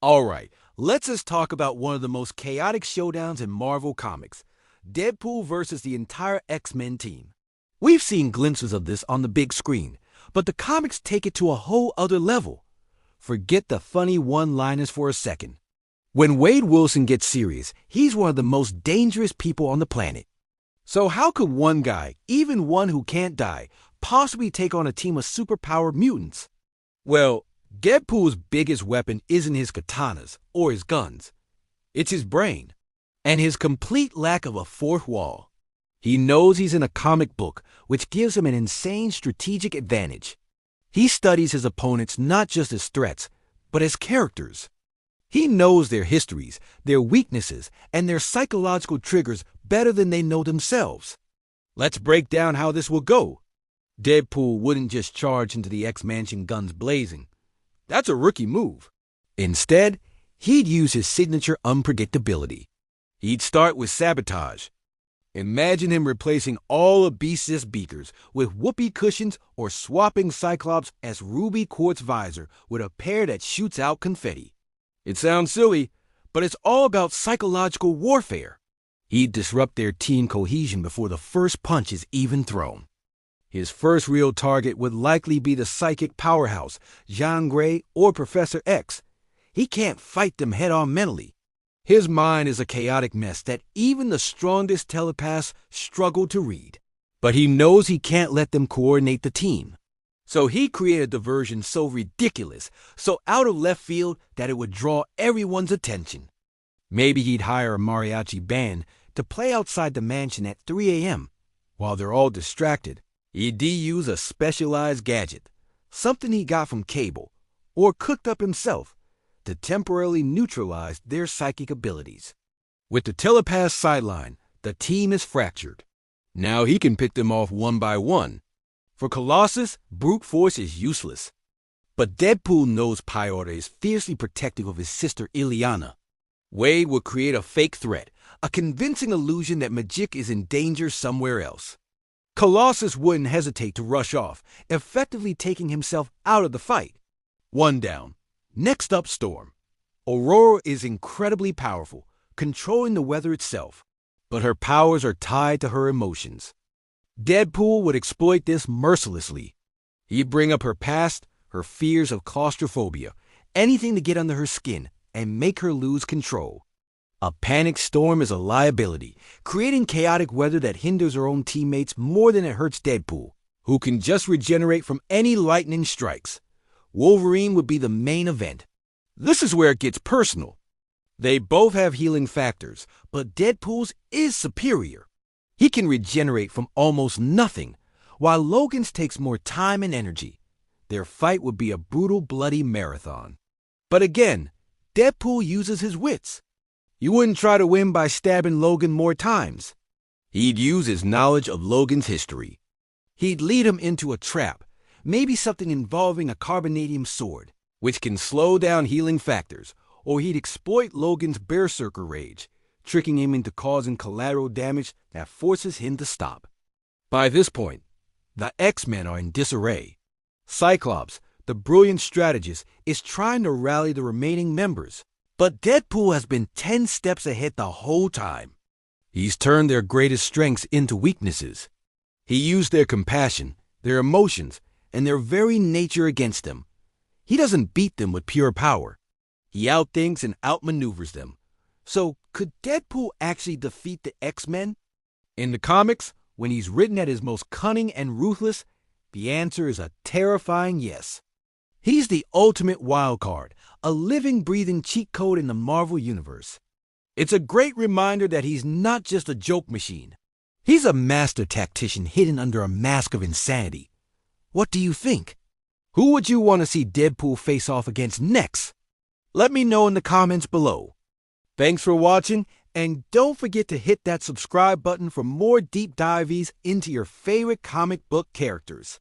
Alright, let's just talk about one of the most chaotic showdowns in Marvel Comics. Deadpool versus the entire X-Men team. We've seen glimpses of this on the big screen, but the comics take it to a whole other level. Forget the funny one-liners for a second. When Wade Wilson gets serious, he's one of the most dangerous people on the planet. So how could one guy, even one who can't die, possibly take on a team of superpowered mutants? Well, Deadpool's biggest weapon isn't his katanas or his guns. It's his brain, and his complete lack of a fourth wall. He knows he's in a comic book, which gives him an insane strategic advantage. He studies his opponents not just as threats, but as characters. He knows their histories, their weaknesses, and their psychological triggers better than they know themselves. Let's break down how this will go. Deadpool wouldn't just charge into the X-Mansion guns blazing. That's a rookie move. Instead, he'd use his signature unpredictability. He'd start with sabotage. Imagine him replacing all of Beast's beakers with whoopee cushions or swapping Cyclops' as ruby quartz visor with a pair that shoots out confetti. It sounds silly, but it's all about psychological warfare. He'd disrupt their team cohesion before the first punch is even thrown. His first real target would likely be the psychic powerhouse, Jean Grey or Professor X. He can't fight them head-on mentally. His mind is a chaotic mess that even the strongest telepaths struggle to read. But he knows he can't let them coordinate the team. So he created a diversion so ridiculous, so out of left field that it would draw everyone's attention. Maybe he'd hire a mariachi band to play outside the mansion at 3 a.m. while they're all distracted. He'd use a specialized gadget, something he got from Cable, or cooked up himself, to temporarily neutralize their psychic abilities. With the telepath sideline, the team is fractured. Now he can pick them off one by one. For Colossus, brute force is useless. But Deadpool knows Pyorda is fiercely protective of his sister Illyana. Wade will create a fake threat, a convincing illusion that Magik is in danger somewhere else. Colossus wouldn't hesitate to rush off, effectively taking himself out of the fight. One down. Next up, Storm. Aurora is incredibly powerful, controlling the weather itself, but her powers are tied to her emotions. Deadpool would exploit this mercilessly. He'd bring up her past, her fears of claustrophobia, anything to get under her skin and make her lose control. A panicked Storm is a liability, creating chaotic weather that hinders her own teammates more than it hurts Deadpool, who can just regenerate from any lightning strikes. Wolverine would be the main event. This is where it gets personal. They both have healing factors, but Deadpool's is superior. He can regenerate from almost nothing, while Logan's takes more time and energy. Their fight would be a brutal, bloody marathon. But again, Deadpool uses his wits. You wouldn't try to win by stabbing Logan more times. He'd use his knowledge of Logan's history. He'd lead him into a trap, maybe something involving a carbonadium sword, which can slow down healing factors, or he'd exploit Logan's berserker rage, tricking him into causing collateral damage that forces him to stop. By this point, the X-Men are in disarray. Cyclops, the brilliant strategist, is trying to rally the remaining members. But Deadpool has been 10 steps ahead the whole time. He's turned their greatest strengths into weaknesses. He used their compassion, their emotions, and their very nature against them. He doesn't beat them with pure power. He outthinks and outmaneuvers them. So, could Deadpool actually defeat the X-Men? In the comics, when he's written at his most cunning and ruthless, the answer is a terrifying yes. He's the ultimate wild card, a living, breathing cheat code in the Marvel Universe. It's a great reminder that he's not just a joke machine. He's a master tactician hidden under a mask of insanity. What do you think? Who would you want to see Deadpool face off against next? Let me know in the comments below. Thanks for watching, and don't forget to hit that subscribe button for more deep dives into your favorite comic book characters.